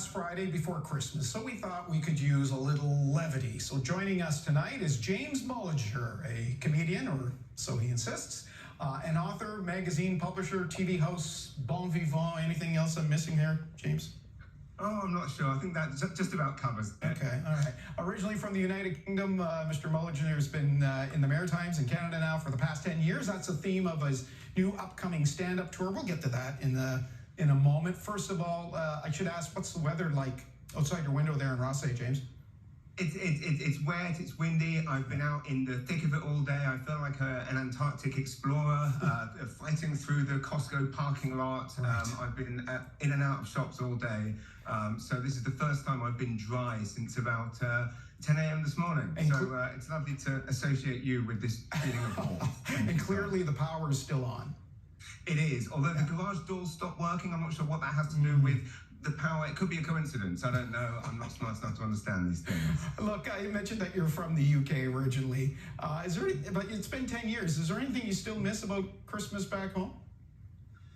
last Friday before Christmas, so we thought we could use a little levity. So joining us tonight is James Mullinger, a comedian, or so he insists, an author, magazine publisher, TV host, bon vivant. Anything else I'm missing here, James? Oh, I'm not sure. I think that just about covers it. Okay, all right. Originally from the United Kingdom, Mr. Mullinger has been in the Maritimes in Canada now for the past 10 years. That's the theme of his new upcoming stand-up tour. We'll get to that in a moment. First of all, I should ask, what's the weather like outside your window there in Rothesay, James? It's wet, it's windy. I've been out in the thick of it all day. I feel like an Antarctic explorer fighting through the Costco parking lot. Right. I've been in and out of shops all day. So this is the first time I've been dry since about 10 a.m. this morning. So it's lovely to associate you with this feeling of warmth. And clearly the power is still on. It is, although the garage doors stopped working. I'm not sure what that has to do with the power. It could be a coincidence. I don't know. I'm not smart enough to understand these things. Look, I mentioned that you're from the UK originally. But it's been 10 years. Is there anything you still miss about Christmas back home?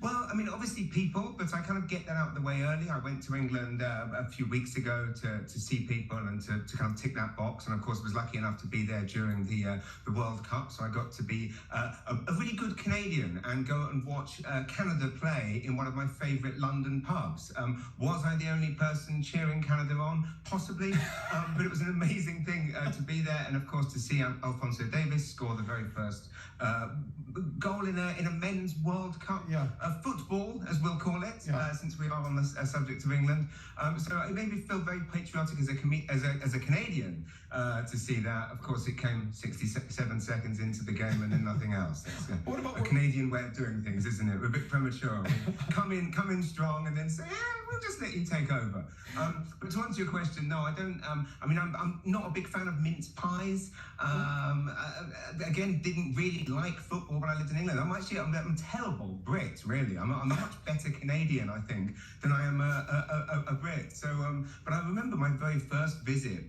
Well, I mean, obviously people, but I kind of get that out of the way early. I went to England a few weeks ago to see people and to kind of tick that box. And of course, was lucky enough to be there during the World Cup. So I got to be a really good Canadian and go and watch Canada play in one of my favourite London pubs. Was I the only person cheering Canada on? Possibly. But it was an amazing thing to be there. And of course, to see Alphonso Davies score the very first goal in a men's World Cup. Football, as we'll call it, since we are on the subject of England. So it made me feel very patriotic as a Canadian to see that. Of course, it came 67 seconds into the game and then nothing else. It's a Canadian way of doing things, isn't it? We're a bit premature. We come in strong and then say, we'll just let you take over. But to answer your question, no, I don't. I'm not a big fan of mince pies. Again, didn't really like football when I lived in England. I'm terrible Brit, really. I'm a much better Canadian, I think, than I am a Brit. So, but I remember my very first visit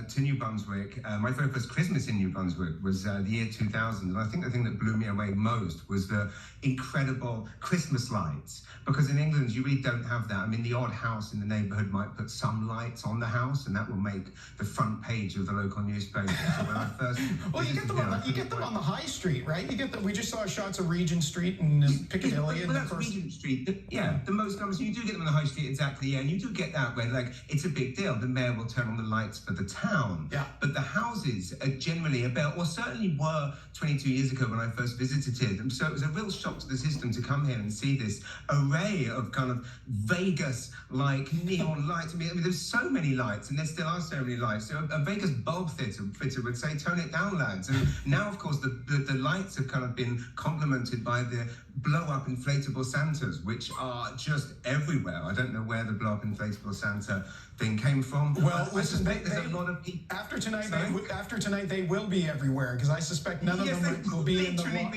to New Brunswick. My very first Christmas in New Brunswick was the year 2000, and I think the thing that blew me away most was the incredible Christmas lights, because in England you really don't have that. I mean, the odd house in the neighbourhood might put some lights on the house, and that will make the front page of the local newspaper. So when I first you get them on the high street, right? We just saw shots of Regent Street and Piccadilly. Well, that's Regent Street. The most numbers. You do get them on the high street, exactly. Yeah, and you do get that where it's a big deal. The mayor will turn on the lights for the town. Yeah. But the houses are generally or certainly were 22 years ago when I first visited it. So it was a real shock to the system to come here and see this array of kind of Vegas-like neon lights. I mean, there's so many lights, and there still are so many lights. So a Vegas bulb fitter would say, "Tone it down, lads." And now, of course, the lights have kind of been complemented by the blow-up inflatable Santas, which are just everywhere. I don't know where the blow-up inflatable Santa thing came from. Well, I suspect there's a lot of people. After tonight, they will be everywhere, because I suspect none of them will be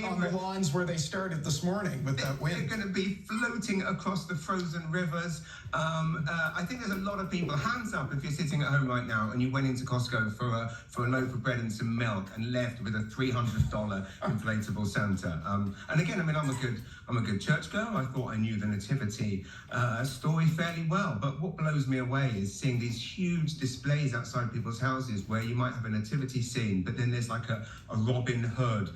on the lawns where they started this morning with that wind. They're going to be floating across the frozen rivers. I think there's a lot of people. Hands up if you're sitting at home right now and you went into Costco for a loaf of bread and some milk and left with a $300 inflatable Santa. And again, I mean, I'm a good churchgoer. I thought I knew the nativity story fairly well. But what blows me away is seeing these huge displays outside people's houses where you might have a nativity scene, but then there's like a Robin Hood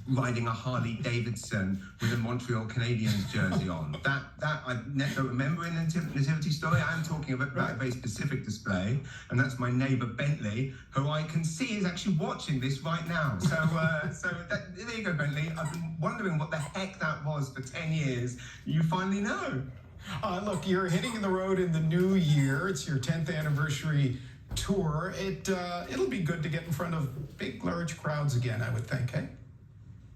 riding a Harley Davidson with a Montreal Canadiens jersey on. That I don't remember in the nativity story. I am talking about a very specific display, and that's my neighbour Bentley, who I can see is actually watching this right now. So there you go, Bentley. I've been wondering what the heck that was for 10 years. You finally know. Look, you're hitting the road in the new year. It's your 10th anniversary tour. It'll be good to get in front of big, large crowds again, I would think, eh?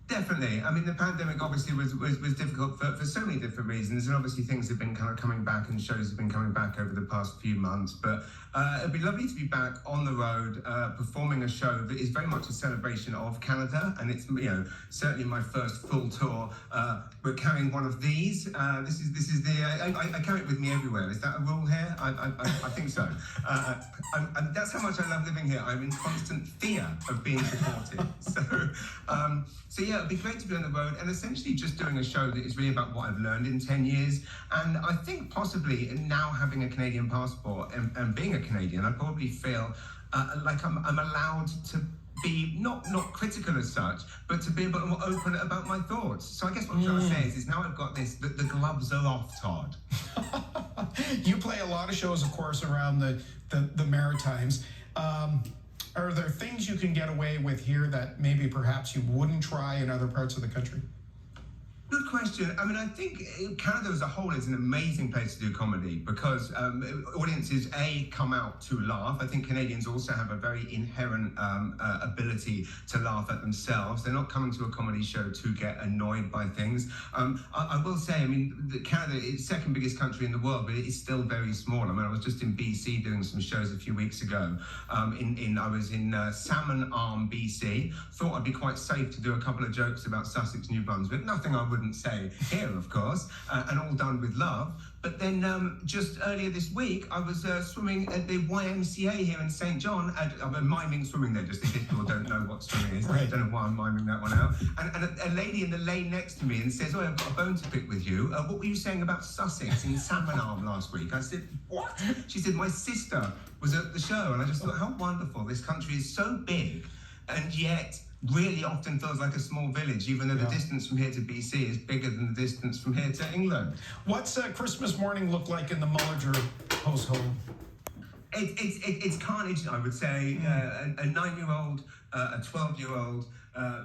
Definitely. I mean, the pandemic obviously was difficult for so many different reasons, and obviously things have been kind of coming back and shows have been coming back over the past few months. But it'd be lovely to be back on the road performing a show that is very much a celebration of Canada, and it's certainly my first full tour. We're carrying one of these. This is the I carry it with me everywhere. Is that a rule here? I think so. And that's how much I love living here. I'm in constant fear of being deported. So yeah. it'd be great to be on the road and essentially just doing a show that is really about what I've learned in 10 years. And I think possibly now having a Canadian passport and being a Canadian, I probably feel like I'm allowed to be not critical as such, but to be a bit more open about my thoughts. So I guess what I'm trying to say is now I've got this, the gloves are off, Todd. You play a lot of shows, of course, around the Maritimes. Are there things you can get away with here that maybe perhaps you wouldn't try in other parts of the country? Good question. I mean, I think Canada as a whole is an amazing place to do comedy because audiences, come out to laugh. I think Canadians also have a very inherent ability to laugh at themselves. They're not coming to a comedy show to get annoyed by things. I will say, I mean, Canada is the second biggest country in the world, but it is still very small. I mean, I was just in BC doing some shows a few weeks ago. I was in Salmon Arm, BC. Thought I'd be quite safe to do a couple of jokes about Sussex, New Brunswick. Nothing I wouldn't say here, of course, and all done with love. But then just earlier this week, I was swimming at the YMCA here in St. John. I'm miming swimming there, just in case people don't know what swimming is. Right. I don't know why I'm miming that one out. And a lady in the lane next to me and says, "Oh, I've got a bone to pick with you. What were you saying about Sussex in Salmon Arm last week?" I said, "What?" She said, "My sister was at the show." And I just thought, how wonderful. This country is so big, and yet really often feels like a small village, even though the distance from here to BC is bigger than the distance from here to England. What's Christmas morning look like in the Mullinger household? It's carnage, I would say. A 9-year-old, a 12-year-old,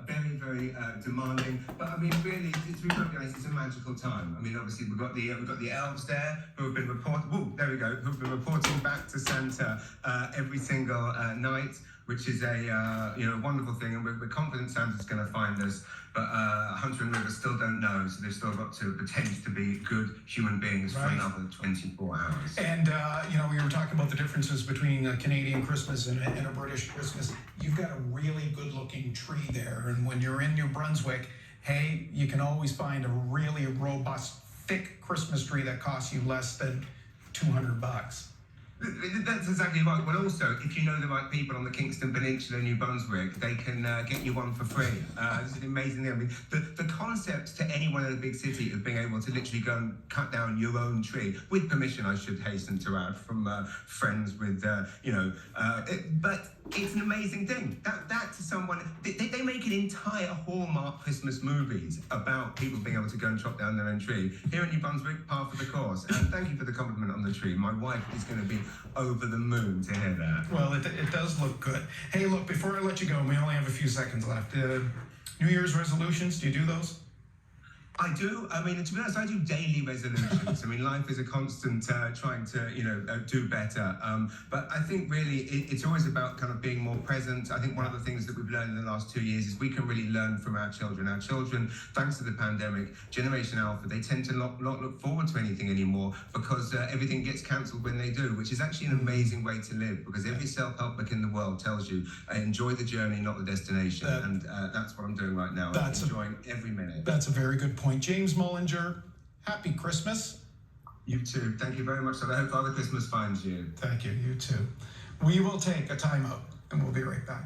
very, very demanding. But I mean, really, to be perfectly honest, it's a magical time. I mean, obviously, we've got the elves there who have been reporting back to Santa every single night, which is a wonderful thing, and we're confident Santa's going to find us. But Hunter and River still don't know, so they've still got to pretend to be good human beings for another 24 hours. And we were talking about the differences between a Canadian Christmas and a British Christmas. You've got a really good-looking tree there, and when you're in New Brunswick, hey, you can always find a really robust, thick Christmas tree that costs you less than $200. That's exactly right. Well, also, if you know the right people on the Kingston Peninsula, New Brunswick, they can get you one for free. It's an amazing thing. I mean, the concept to anyone in a big city of being able to literally go and cut down your own tree, with permission, I should hasten to add, from friends with, but it's an amazing thing. That to someone, they make an entire Hallmark Christmas movies about people being able to go and chop down their own tree. Here in New Brunswick, par for the course. And thank you for the compliment on the tree. My wife is going to be over the moon to hear that. Well, it does look good. Hey, look, before I let you go, we only have a few seconds left. New Year's resolutions, do you do those? I do. I mean, to be honest, I do daily resolutions. I mean, life is a constant trying to, do better. But I think really it's always about kind of being more present. I think one of the things that we've learned in the last 2 years is we can really learn from our children. Our children, thanks to the pandemic, Generation Alpha, they tend to not look forward to anything anymore because everything gets cancelled when they do, which is actually an amazing way to live because every self-help book in the world tells you enjoy the journey, not the destination. And that's what I'm doing right now. I'm enjoying every minute. That's a very good point. James Mullinger, happy Christmas. You too. Thank you very much. I hope Father Christmas finds you. Thank you. You too. We will take a time out and we'll be right back.